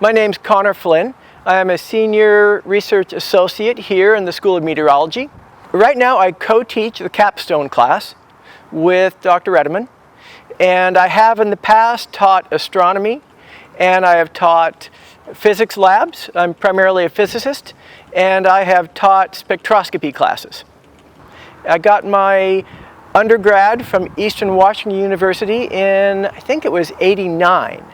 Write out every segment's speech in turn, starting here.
My name's Connor Flynn. I am a senior research associate here in the School of Meteorology. Right now I co-teach the capstone class with Dr. Edelman, and I have in the past taught astronomy, and I have taught physics labs. I'm primarily a physicist, and I have taught spectroscopy classes. I got my undergrad from Eastern Washington University in, I think it was '89.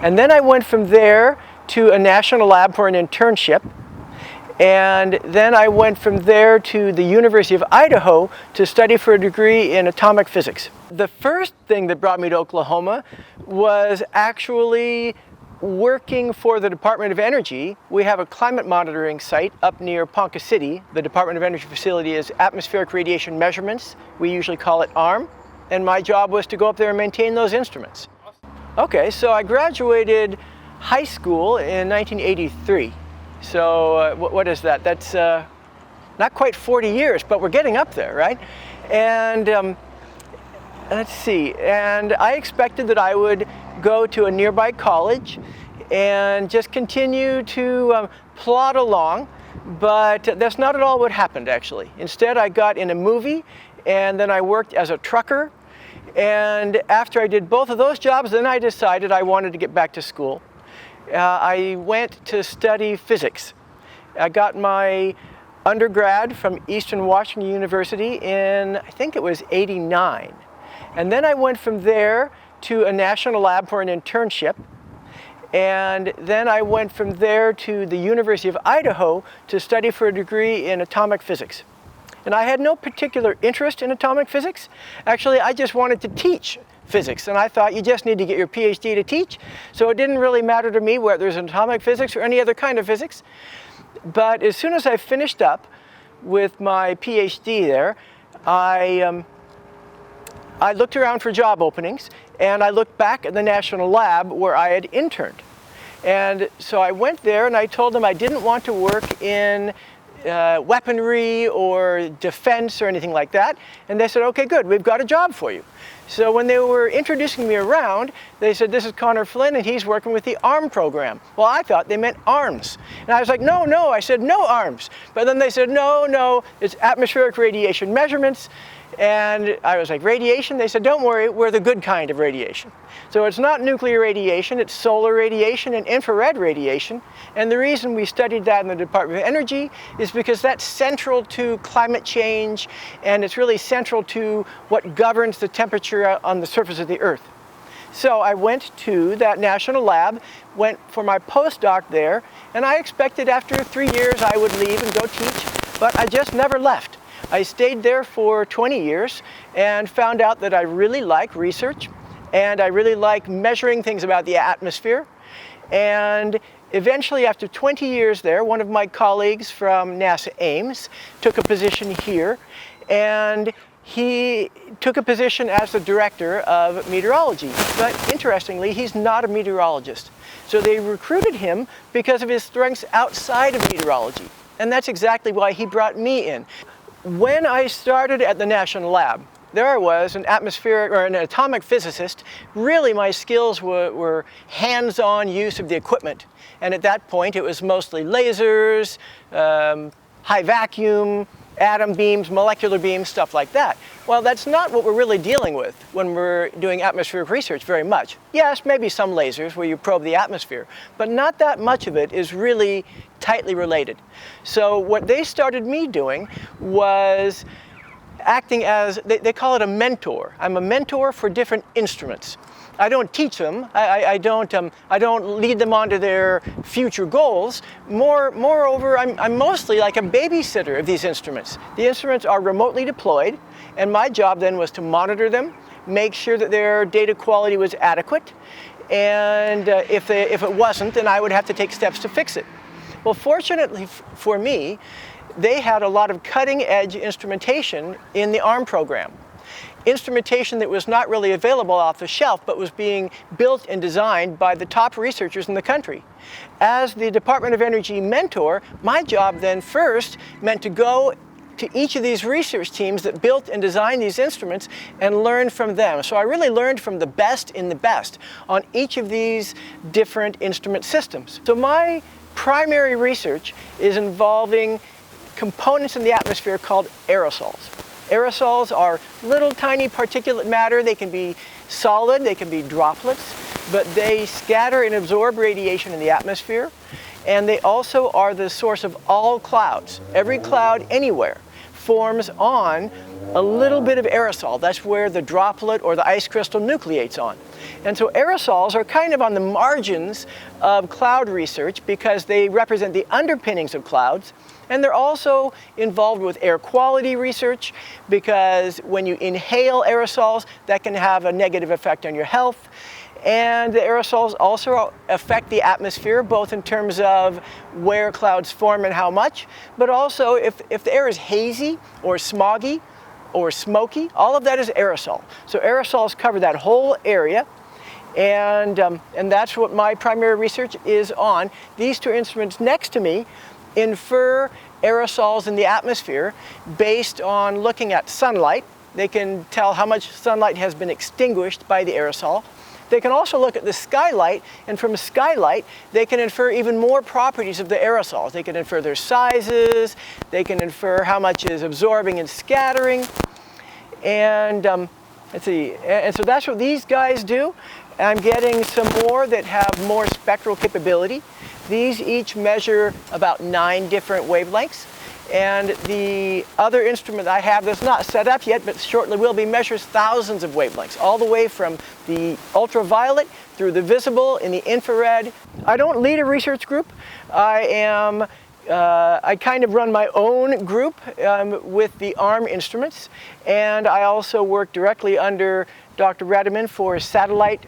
And then I went from there to a national lab for an internship. And then I went from there to the University of Idaho to study for a degree in atomic physics. The first thing that brought me to Oklahoma was actually working for the Department of Energy. We have a climate monitoring site up near Ponca City. The Department of Energy facility is Atmospheric Radiation Measurements. We usually call it ARM. And my job was to go up there and maintain those instruments. Okay, so I graduated high school in 1983. So what is that? That's not quite 40 years, but we're getting up there, right? And let's see, and I expected that I would go to a nearby college and just continue to plod along, but that's not at all what happened, actually. Instead, I got in a movie, and then I worked as a trucker. And after I did both of those jobs, then I decided I wanted to get back to school. I went to study physics. I got my undergrad from Eastern Washington University in, I think it was '89. And then I went from there to a national lab for an internship. And then I went from there to the University of Idaho to study for a degree in atomic physics. And I had no particular interest in atomic physics. Actually, I just wanted to teach physics. And I thought you just need to get your PhD to teach. So it didn't really matter to me whether it was atomic physics or any other kind of physics. But as soon as I finished up with my PhD there, I looked around for job openings, and I looked back at the national lab where I had interned. And so I went there and I told them I didn't want to work in weaponry or defense or anything like that. And they said, okay, good, we've got a job for you. So when they were introducing me around, they said, this is Connor Flynn and he's working with the ARM program. Well, I thought they meant arms. And I was like, no, I said, no arms. But then they said, no, it's atmospheric radiation measurements. And I was like, radiation? They said, don't worry, we're the good kind of radiation. So it's not nuclear radiation, it's solar radiation and infrared radiation. And the reason we studied that in the Department of Energy is because that's central to climate change, and it's really central to what governs the temperature on the surface of the Earth. So I went to that national lab, went for my postdoc there, and I expected after 3 years I would leave and go teach, but I just never left. I stayed there for 20 years and found out that I really like research and I really like measuring things about the atmosphere. And eventually, after 20 years there, one of my colleagues from NASA Ames took a position here, and he took a position as the director of meteorology. But interestingly, he's not a meteorologist. So they recruited him because of his strengths outside of meteorology. And that's exactly why he brought me in. When I started at the National Lab, there I was, an atmospheric or an atomic physicist. Really, my skills were hands-on use of the equipment. And at that point, it was mostly lasers, high vacuum, atom beams, molecular beams, stuff like that. Well, that's not what we're really dealing with when we're doing atmospheric research very much. Yes, maybe some lasers where you probe the atmosphere, but not that much of it is really tightly related. So what they started me doing was acting as, they call it a mentor. I'm a mentor for different instruments. I don't teach them. I don't lead them on to their future goals. Moreover, I'm mostly like a babysitter of these instruments. The instruments are remotely deployed, and my job then was to monitor them, make sure that their data quality was adequate, and if it wasn't, then I would have to take steps to fix it. Well, fortunately for me, they had a lot of cutting-edge instrumentation in the ARM program. Instrumentation that was not really available off the shelf, but was being built and designed by the top researchers in the country. As the Department of Energy mentor, my job then first meant to go to each of these research teams that built and designed these instruments and learned from them. So I really learned from the best in the best on each of these different instrument systems. So my primary research is involving components in the atmosphere called aerosols. Aerosols are little tiny particulate matter. They can be solid, they can be droplets, but they scatter and absorb radiation in the atmosphere. And they also are the source of all clouds. Every cloud anywhere forms on a little bit of aerosol. That's where the droplet or the ice crystal nucleates on. And so aerosols are kind of on the margins of cloud research because they represent the underpinnings of clouds. And they're also involved with air quality research because when you inhale aerosols, that can have a negative effect on your health. And the aerosols also affect the atmosphere, both in terms of where clouds form and how much, but also if the air is hazy or smoggy or smoky, all of that is aerosol. So aerosols cover that whole area, and that's what my primary research is on. These two instruments next to me infer aerosols in the atmosphere based on looking at sunlight. They can tell how much sunlight has been extinguished by the aerosol. They can also look at the skylight, and from skylight, they can infer even more properties of the aerosols. They can infer their sizes, they can infer how much is absorbing and scattering, and let's see. And so that's what these guys do. I'm getting some more that have more spectral capability. These each measure about 9 different wavelengths. And the other instrument I have that's not set up yet, but shortly will be, measures thousands of wavelengths, all the way from the ultraviolet through the visible in the infrared. I don't lead a research group. I kind of run my own group with the ARM instruments, and I also work directly under Dr. Redeman for satellite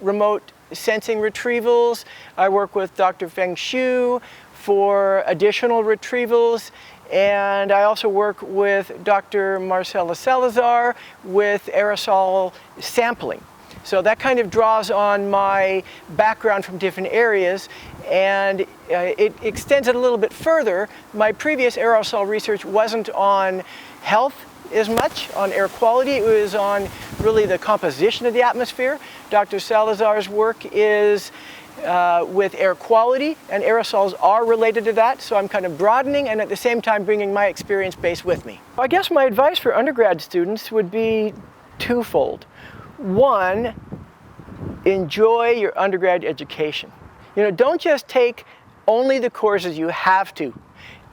remote sensing retrievals. I work with Dr. Feng Xu for additional retrievals, and I also work with Dr. Marcela Salazar with aerosol sampling. So that kind of draws on my background from different areas, and it extends it a little bit further. My previous aerosol research wasn't on health as much, on air quality. It was on really the composition of the atmosphere. Dr. Salazar's work is with air quality, and aerosols are related to that, so I'm kind of broadening and at the same time bringing my experience base with me. I guess my advice for undergrad students would be twofold. One, enjoy your undergrad education. You know, don't just take only the courses you have to.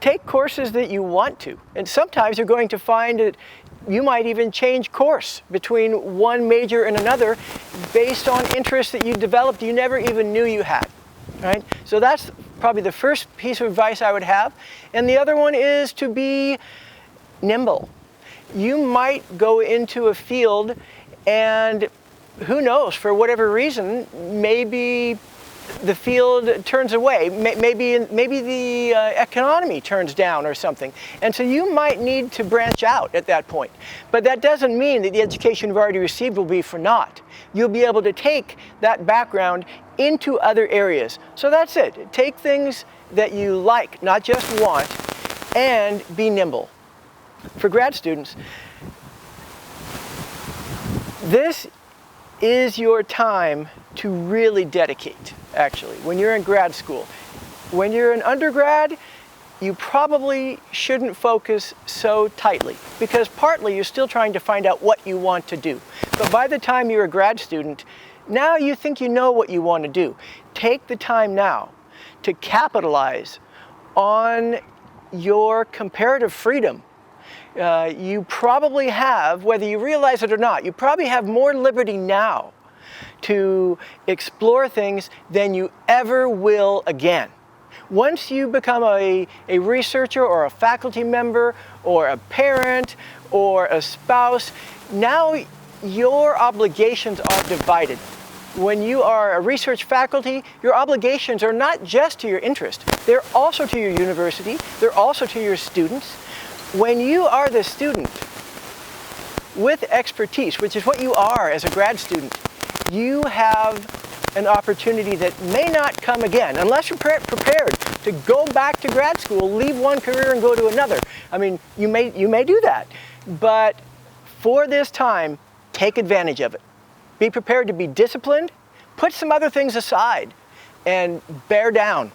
Take courses that you want to, and sometimes you're going to find that you might even change course between one major and another based on interests that you developed you never even knew you had, right? So that's probably the first piece of advice I would have. And the other one is to be nimble. You might go into a field and who knows, for whatever reason, maybe the field turns away, maybe the economy turns down or something. And so you might need to branch out at that point. But that doesn't mean that the education you've already received will be for naught. You'll be able to take that background into other areas. So that's it. Take things that you like, not just want, and be nimble. For grad students, this is your time to really dedicate, actually, when you're in grad school. When you're an undergrad, you probably shouldn't focus so tightly, because partly you're still trying to find out what you want to do. But by the time you're a grad student, now you think you know what you want to do. Take the time now to capitalize on your comparative freedom. You probably have, whether you realize it or not, you probably have more liberty now to explore things than you ever will again. Once you become a researcher or a faculty member or a parent or a spouse, now your obligations are divided. When you are a research faculty, your obligations are not just to your interest, they're also to your university, they're also to your students. When you are the student with expertise, which is what you are as a grad student, you have an opportunity that may not come again unless you're prepared to go back to grad school, leave one career and go to another. I mean, you may do that, but for this time, take advantage of it. Be prepared to be disciplined, put some other things aside, and bear down